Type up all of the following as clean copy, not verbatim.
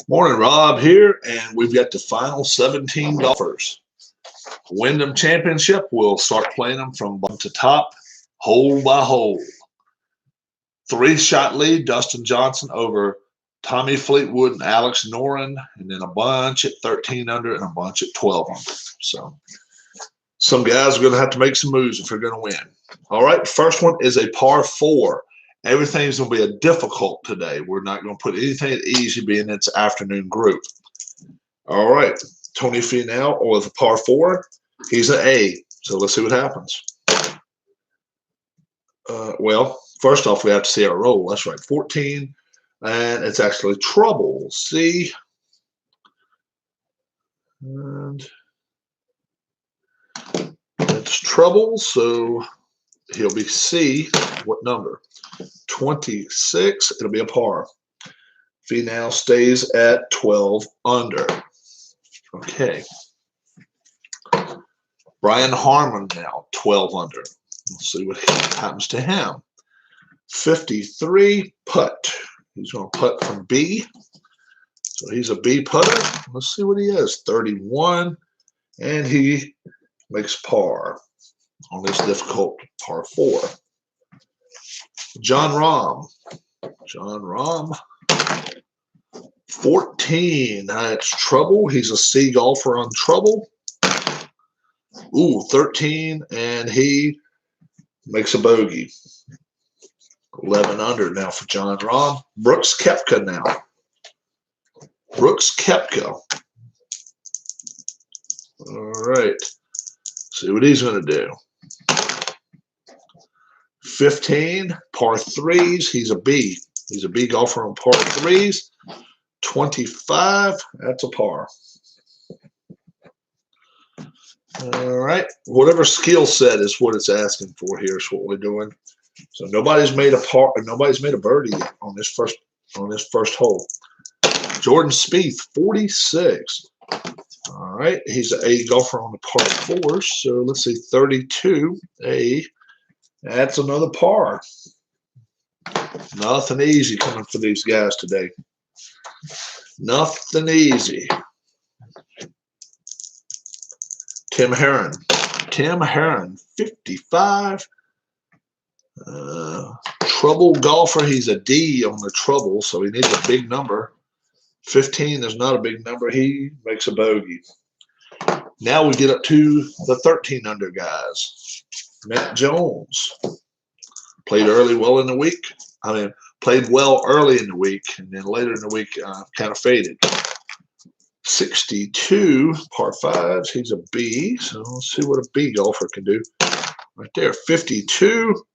Morning, Rob here, and we've got the final 17 golfers. Wyndham Championship, we'll start playing them from bottom to top, hole by hole. 3-shot lead, Dustin Johnson over Tommy Fleetwood and Alex Noren, and then a bunch at 13 under and a bunch at 12 under. So some guys are going to have to make some moves if they're going to win. All right, first one is a par 4. Everything's going to be a difficult today. We're not going to put anything at easy being it's afternoon group. All right, Tony Finau with a par 4. He's an A, so let's see what happens. Well, first off, we have to see our roll. That's right, 14, and it's actually trouble. C, and it's trouble, so he'll be C. What number? 26. It'll be a par. Finau stays at 12 under. Okay. Brian Harmon now 12 under. Let's see what happens to him. 53 putt. He's going to putt from B. So he's a B putter. Let's see what he is. 31, and he makes par on this difficult par 4. John Rahm. 14. That's trouble. He's a C golfer on trouble. Ooh, 13, and he makes a bogey. 11 under now for John Rahm. Brooks Koepka now. Brooks Koepka. All right. See what he's going to do. 15, par 3s. He's a B. He's a B golfer on par 3s. 25, that's a par. All right. Whatever skill set is what it's asking for here is what we're doing. So nobody's made a par, nobody's made a birdie yet on this first hole. Jordan Spieth, 46. All right. He's an A golfer on the par 4s. So let's see, 32, A. That's another par. Nothing easy coming for these guys today. Nothing easy. Tim Herron. 55. Trouble golfer. He's a D on the trouble, so he needs a big number. 15 is not a big number. He makes a bogey. Now we get up to the 13 under guys. Matt Jones played early well in the week. Played well early in the week, and then later in the week kind of faded. 62, par 5s. He's a B, so let's see what a B golfer can do. Right there, 52.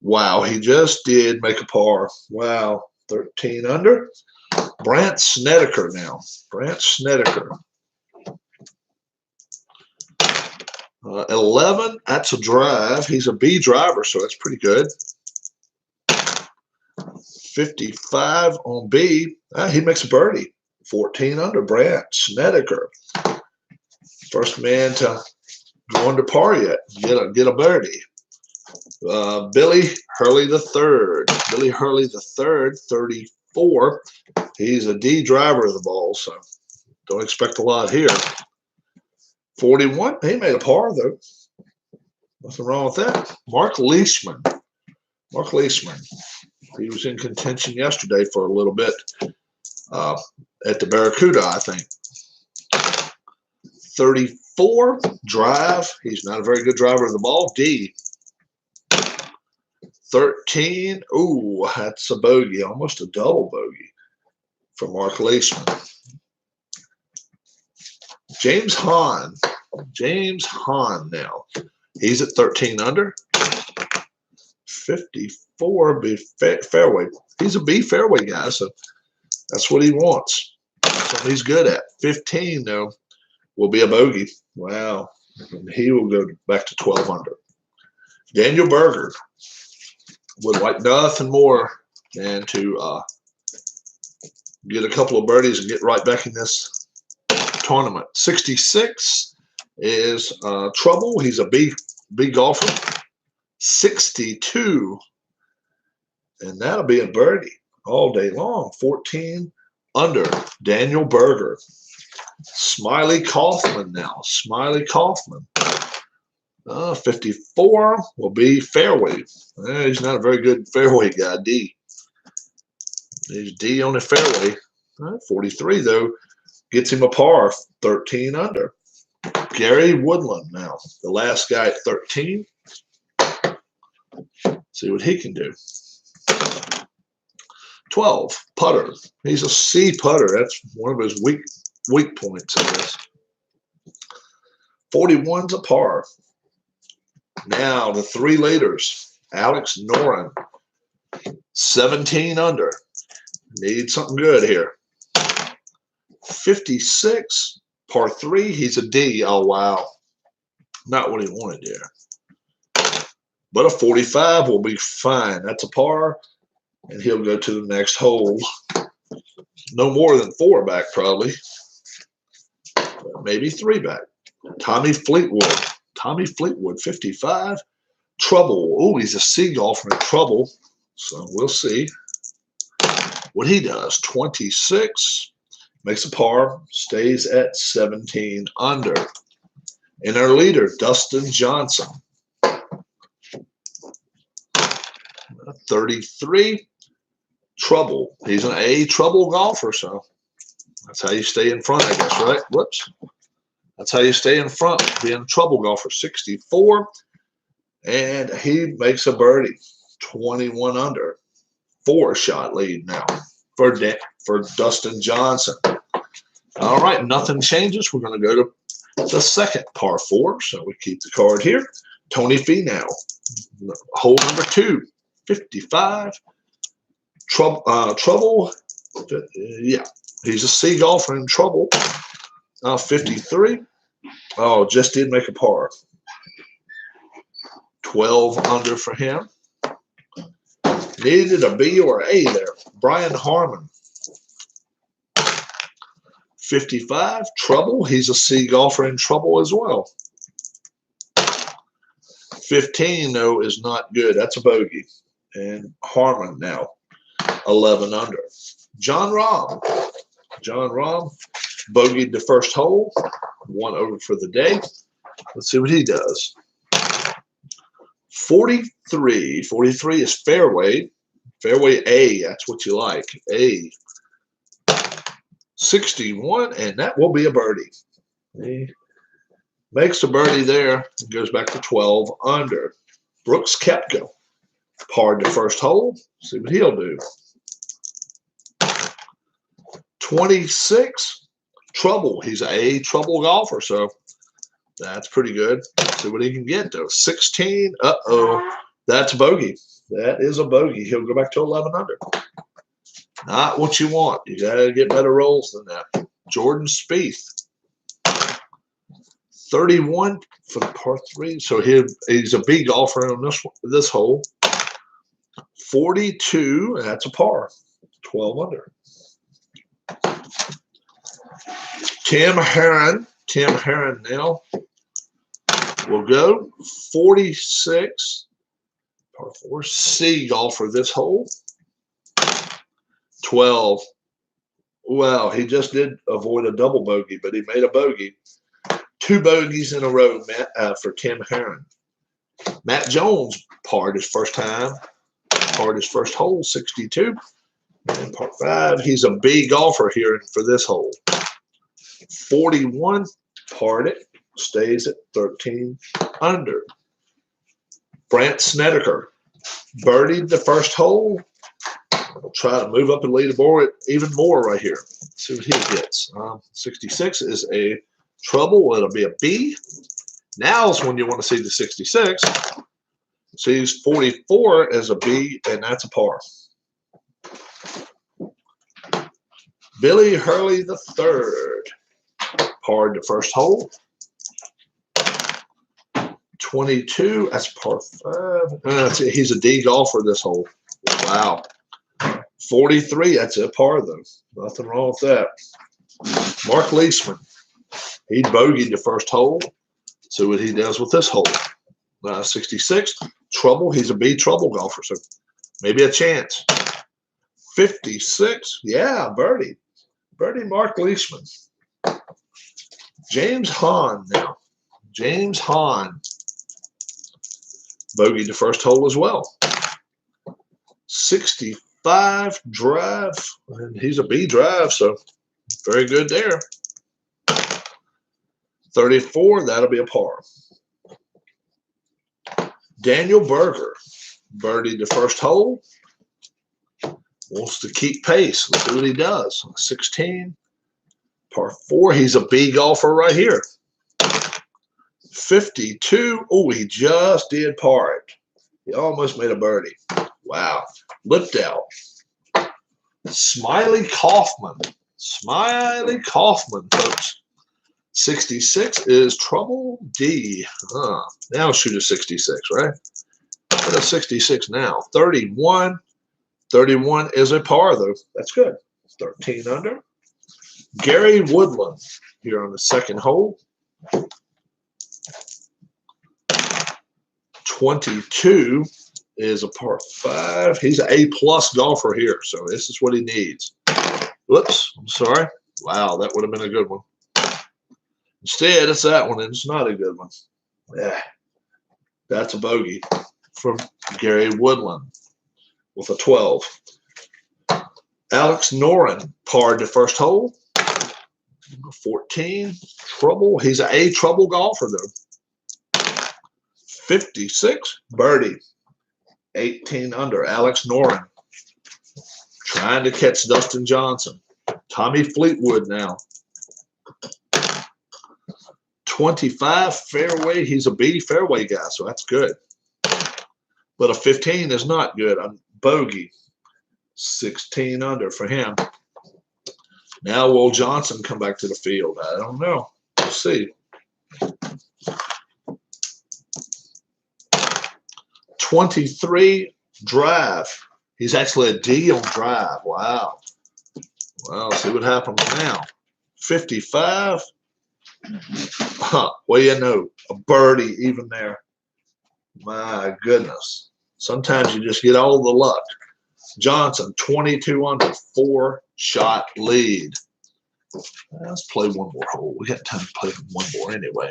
Wow, he just did make a par. Wow, 13 under. Brandt Snedeker now. Brandt Snedeker. 11, that's a drive. He's a B driver, so that's pretty good. 55 on B. He makes a birdie. 14 under. Brandt Snedeker. First man to go under par yet. Get a birdie. Billy Hurley III. Billy Hurley III, 34. He's a D driver of the ball, so don't expect a lot here. 41. He made a par, though. Nothing wrong with that. Mark Leishman. He was in contention yesterday for a little bit at the Barracuda, I think. 34. Drive. He's not a very good driver of the ball. D. 13. Ooh, that's a bogey. Almost a double bogey for Mark Leishman. James Hahn now. He's at 13 under. 54 B fairway. He's a B fairway guy, so that's what he wants. That's what he's good at. 15 though will be a bogey. Wow. And he will go back to 12 under. Daniel Berger would like nothing more than to get a couple of birdies and get right back in this tournament. 66 is trouble. He's a B golfer. 62, and that'll be a birdie all day long. 14 Under, Daniel Berger. Smiley Kaufman now. Smiley Kaufman. 54 will be fairway. He's not a very good fairway guy, D. He's D on the fairway. 43, though, gets him a par, 13 under. Gary Woodland now, the last guy at 13. See what he can do. 12, putter. He's a C putter. That's one of his weak points, I guess. 41's a par. Now the three leaders. Alex Noren, 17 under. Need something good here. 56, par 3. He's a D. Oh, wow. Not what he wanted there. But a 45 will be fine. That's a par. And he'll go to the next hole. No more than 4 back, probably. Maybe 3 back. Tommy Fleetwood. Tommy Fleetwood, 55. Trouble. Oh, he's a C golfer in trouble. So we'll see what he does. 26. Makes a par. Stays at 17 under. And our leader, Dustin Johnson. 33. Trouble. He's an A trouble golfer, so that's how you stay in front, I guess, right? Whoops. That's how you stay in front, being a trouble golfer. 64. And he makes a birdie. 21 under. 4-shot lead now for Dustin Johnson. All right, nothing changes. We're going to go to the second par 4, so we keep the card here. Tony Finau, hole number 2, 55. Trouble, yeah, he's a C golfer in trouble. 53. Oh, just did make a par. 12 under for him. Needed a B or A there. Brian Harmon. 55. Trouble. He's a C golfer in trouble as well. 15, though, is not good. That's a bogey. And Harmon now, 11 under. John Rahm. John Rahm bogeyed the first hole. 1 over for the day. Let's see what he does. 43. 43 is fairway. Fairway A. That's what you like. A. 61, and that will be a birdie. He makes a birdie there and goes back to 12 under. Brooks Koepka parred the first hole. See what he'll do. 26, trouble. He's a trouble golfer, so that's pretty good. See what he can get, though. 16, that's a bogey. That is a bogey. He'll go back to 11 under. Not what you want. You got to get better rolls than that. Jordan Spieth. 31 for the par 3. So he's a B golfer on this hole. 42, that's a par. 12 under. Tim Herron. Tim Herron now will go. 46. Par 4. C golfer this hole. 12. Well, he just did avoid a double bogey, but he made a bogey. 2 bogeys in a row for Tim Herron. Matt Jones parred his first time. Parred his first hole, 62. And par 5, he's a B golfer here for this hole. 41, parred it. Stays at 13 under. Brant Snedeker birdied the first hole. We'll try to move up and leaderboard even more right here. See what he gets. 66 is a trouble. It'll be a B. Now is when you want to see the 66. Sees 44 as a B, and that's a par. Billy Hurley III parred the first hole. 22, that's par 5. He's a D golfer this hole. Wow. 43, that's a par, though. Nothing wrong with that. Mark Leisman. He bogeyed the first hole. See what he does with this hole. 66, trouble. He's a B trouble golfer, so maybe a chance. 56, yeah, birdie. Birdie Mark Leishman. James Hahn now. James Hahn. Bogeyed the first hole as well. 65 drive. And he's a B drive, so very good there. 34, that'll be a par. Daniel Berger. Birdied the first hole. Wants to keep pace. Let's see what he does. 16. Par 4. He's a B golfer right here. 52. Oh, he just did par it. He almost made a birdie. Wow. Lipped out. Smiley Kaufman. Smiley Kaufman, folks. 66 is trouble D. Now shoot a 66, right? What a 66 now. 31. 31 is a par, though. That's good. 13 under. Gary Woodland here on the second hole. 22 is a par 5. He's an A-plus golfer here, so this is what he needs. Whoops, I'm sorry. Wow, that would have been a good one. Instead, it's that one, and it's not a good one. Yeah, that's a bogey from Gary Woodland with a 12. Alex Noren parred the first hole. 14, trouble. He's an A trouble golfer, though. 56, birdie. 18 under. Alex Noren trying to catch Dustin Johnson. Tommy Fleetwood now. 25, fairway. He's a B fairway guy, so that's good. But a 15 is not good. I'm bogey. 16 under for him. Now will Johnson come back to the field? I don't know. We'll see. 23, drive. He's actually a D on drive. Wow. Well, see what happens now. 55. Well, you know, a birdie even there. My goodness. Sometimes you just get all the luck. Johnson, 22 under, 4-shot lead. Let's play one more hole. We got time to play one more anyway.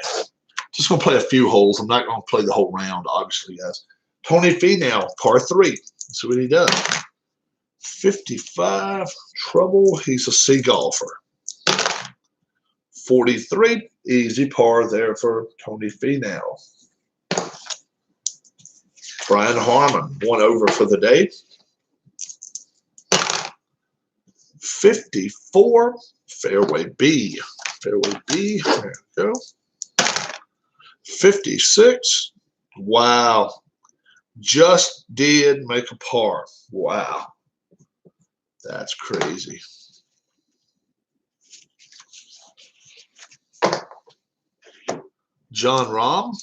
Just going to play a few holes. I'm not going to play the whole round, obviously, guys. Tony Finau, par 3. Let's see what he does. 55, trouble. He's a C golfer. 43, easy par there for Tony Finau. Brian Harmon, 1 over for the day. 54, fairway B. Fairway B, there we go. 56, wow. Just did make a par. Wow. That's crazy. John Rahm,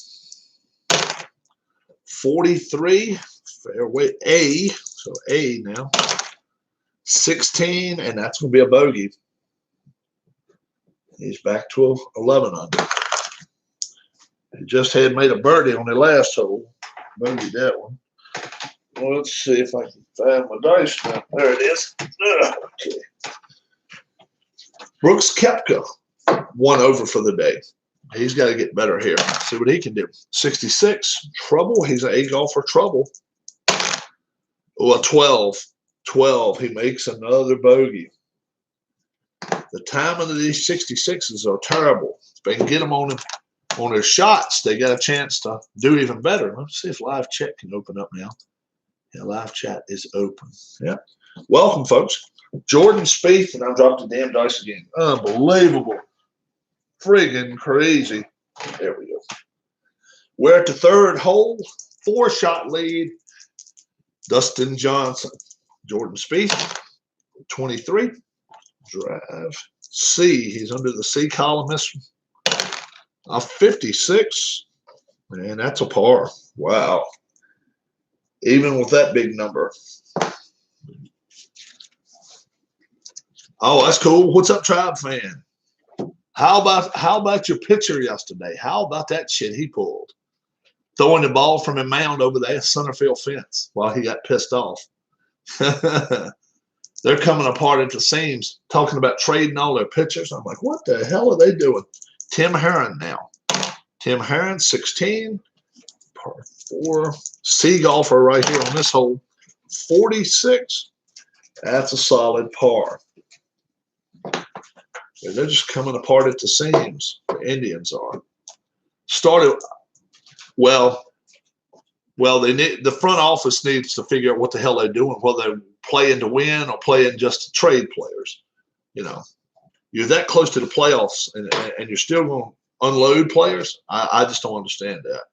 43, fairway A, so A now. 16, and that's going to be a bogey. He's back to 11 under. He just had made a birdie on the last hole. Bogeyed that one. Well, let's see if I can find my dice now. There it is. Okay. Brooks Koepka, 1 over for the day. He's got to get better here. See what he can do. 66, trouble. He's an A golfer, trouble. Oh, a 12. 12. He makes another bogey. The timing of these 66s are terrible. If they can get them on their shots, they got a chance to do even better. Let's see if live chat can open up now. Yeah, live chat is open. Yeah. Welcome, folks. Jordan Spieth, and I dropped the damn dice again. Unbelievable. Friggin' crazy. There we go. We're at the third hole. 4-shot lead. Dustin Johnson. Jordan Spieth, 23. Drive. C. He's under the C column. This one. 56. Man, that's a par. Wow. Even with that big number. Oh, that's cool. What's up, Tribe fan? How about your pitcher yesterday? How about that shit he pulled? Throwing the ball from a mound over the center field fence while he got pissed off. They're coming apart at the seams, talking about trading all their pitchers. I'm like, what the hell are they doing? Tim Herron now. Tim Herron, 16, par 4. Sea golfer right here on this hole, 46. That's a solid par. They're just coming apart at the seams. The Indians are. Started well. They need, the front office needs to figure out what the hell they're doing, whether they're playing to win or playing just to trade players. You know, you're that close to the playoffs, and you're still going to unload players. I just don't understand that.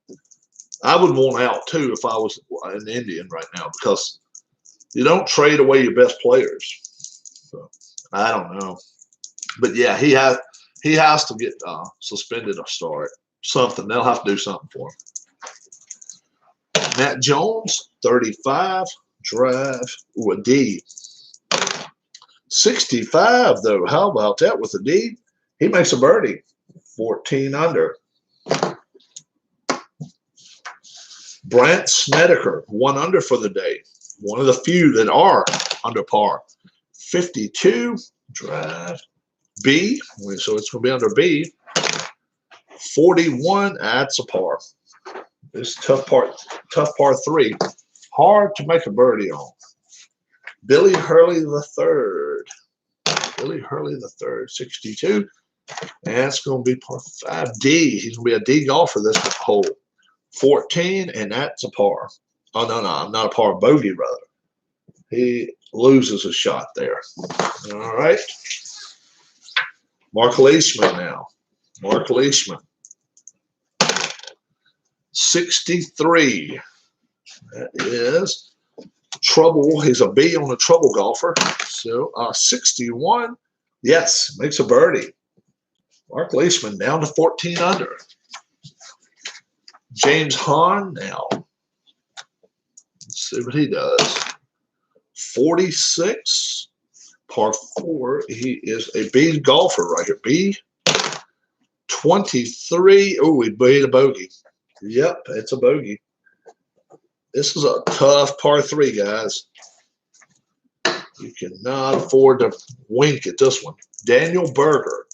I would want out too if I was an Indian right now, because you don't trade away your best players. So I don't know, but yeah, he has to get suspended or start something. They'll have to do something for him. Matt Jones, 35, drive, ooh, a D. 65, though. How about that with a D? He makes a birdie, 14 under. Brant Snedeker, 1 under for the day. One of the few that are under par. 52, drive, B. So it's going to be under B. 41, that's a par. This tough par 3. Hard to make a birdie on. Billy Hurley III. Billy Hurley III, 62. And it's going to be par 5D. He's going to be a D golfer this hole. 14, and that's a par. Oh, no, not a par. Bogey, rather. He loses a shot there. All right. Mark Leishman now. Mark Leishman. 63. That is trouble. He's a B on a trouble golfer. So 61. Yes, makes a birdie. Mark Leishman down to 14 under. James Hahn now. Let's see what he does. 46. Par 4. He is a B golfer right here. B. 23. Oh, he made a bogey. Yep, it's a bogey. This is a tough par 3, guys. You cannot afford to wink at this one. Daniel Berger.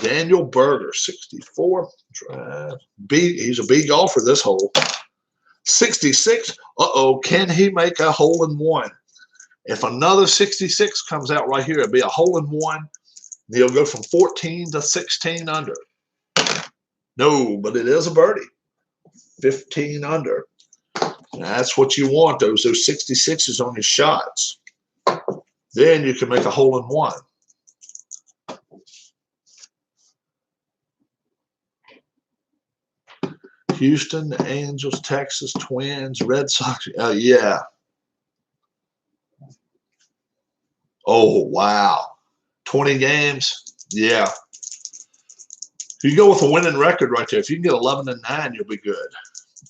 Daniel Berger, 64. Drive. B. He's a B golfer this hole. 66. Uh-oh, can he make a hole-in-one? If another 66 comes out right here, it'll be a hole-in-one. He'll go from 14 to 16 under. No, but it is a birdie. 15 under. That's what you want, those 66s on your shots. Then you can make a hole-in-one. Houston, Angels, Texas, Twins, Red Sox. Yeah. Oh, wow. 20 games. Yeah. You go with a winning record right there. If you can get 11-9, you'll be good.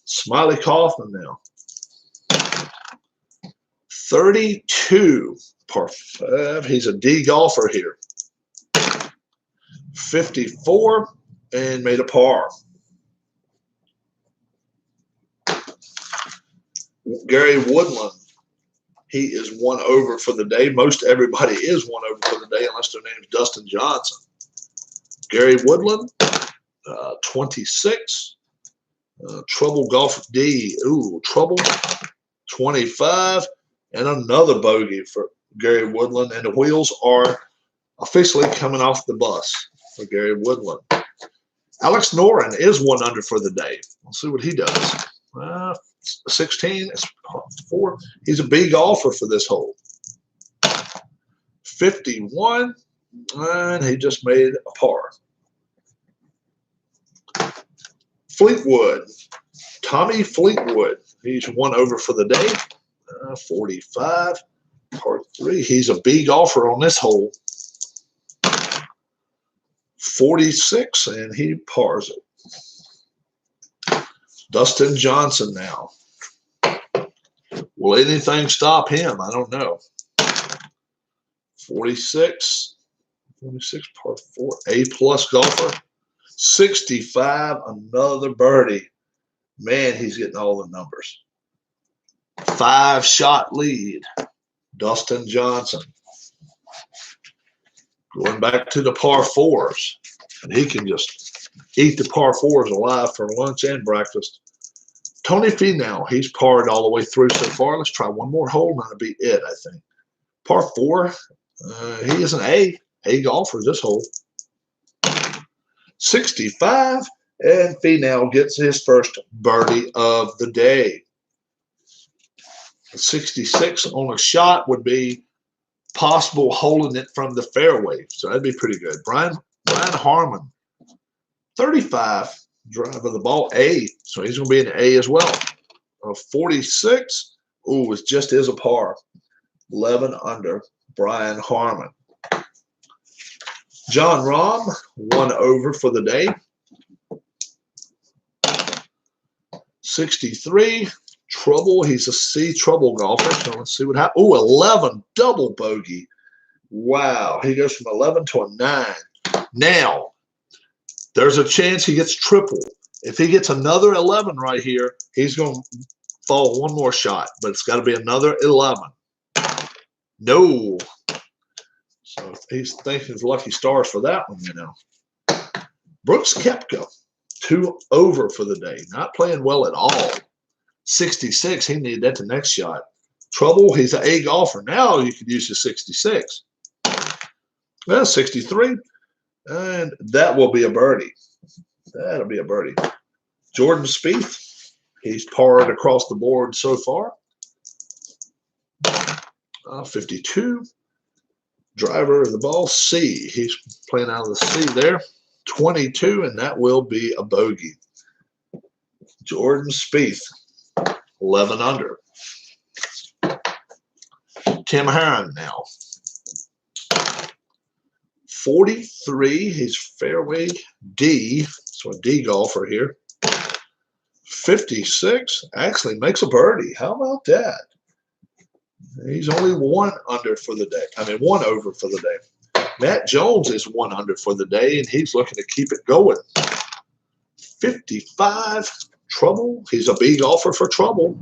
Smiley Kaufman now. 32, par 5. He's a D golfer here. 54, and made a par. Gary Woodland, he is 1 over for the day. Most everybody is 1 over for the day unless their name's Dustin Johnson. Gary Woodland, 26. Trouble golf D. Ooh, trouble. 25. And another bogey for Gary Woodland. And the wheels are officially coming off the bus for Gary Woodland. Alex Noren is 1 under for the day. We'll see what he does. 16. It's 4. He's a B golfer for this hole. 51. And he just made a par. Fleetwood. Tommy Fleetwood. He's 1 over for the day. 45. Par 3. He's a B golfer on this hole. 46, and he pars it. Dustin Johnson now. Will anything stop him? I don't know. 46. 46, par 4. A-plus golfer. 65, another birdie. Man, he's getting all the numbers. 5-shot lead. Dustin Johnson. Going back to the par fours. And he can just eat the par fours alive for lunch and breakfast. Tony Finau, he's parred all the way through so far. Let's try one more hole, and that'll be it, I think. Par four, he is an A golfer this hole. 65, and Finau gets his first birdie of the day. 66 on a shot would be possible holding it from the fairway, so that'd be pretty good. Brian Harmon, 35. Drive of the ball, A. So he's going to be an A as well. 46. Ooh, it's just as a par. 11 under. Brian Harmon. John Rahm, 1 over for the day. 63. Trouble. He's a C trouble golfer. So let's see what happens. Ooh, 11. Double bogey. Wow. He goes from 11 to a 9. Now, there's a chance he gets triple. If he gets another 11 right here, he's going to fall one more shot, but it's got to be another 11. No. So he's thinking of lucky stars for that one, you know. Brooks Koepka, 2 over for the day. Not playing well at all. 66, he needed that to next shot. Trouble, he's an A golfer. Now you could use his 66. Well, 63. And that will be a birdie. That'll be a birdie. Jordan Spieth, he's parred across the board so far. 52. Driver of the ball, C. He's playing out of the C there. 22, and that will be a bogey. Jordan Spieth, 11 under. Tim Herron now. 43, he's fairway D, so a D golfer here. 56, actually makes a birdie. How about that? He's only 1 under for the day. I mean, 1 over for the day. Matt Jones is 1 under for the day, and he's looking to keep it going. 55, trouble. He's a B golfer for trouble.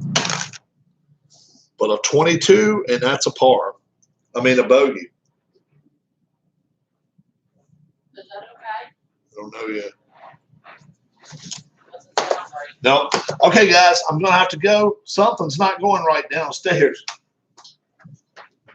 But a 22, and that's a par. I mean, a bogey. Is that okay? I don't know yet. No. Okay, guys, I'm going to have to go. Something's not going right now. Stay here.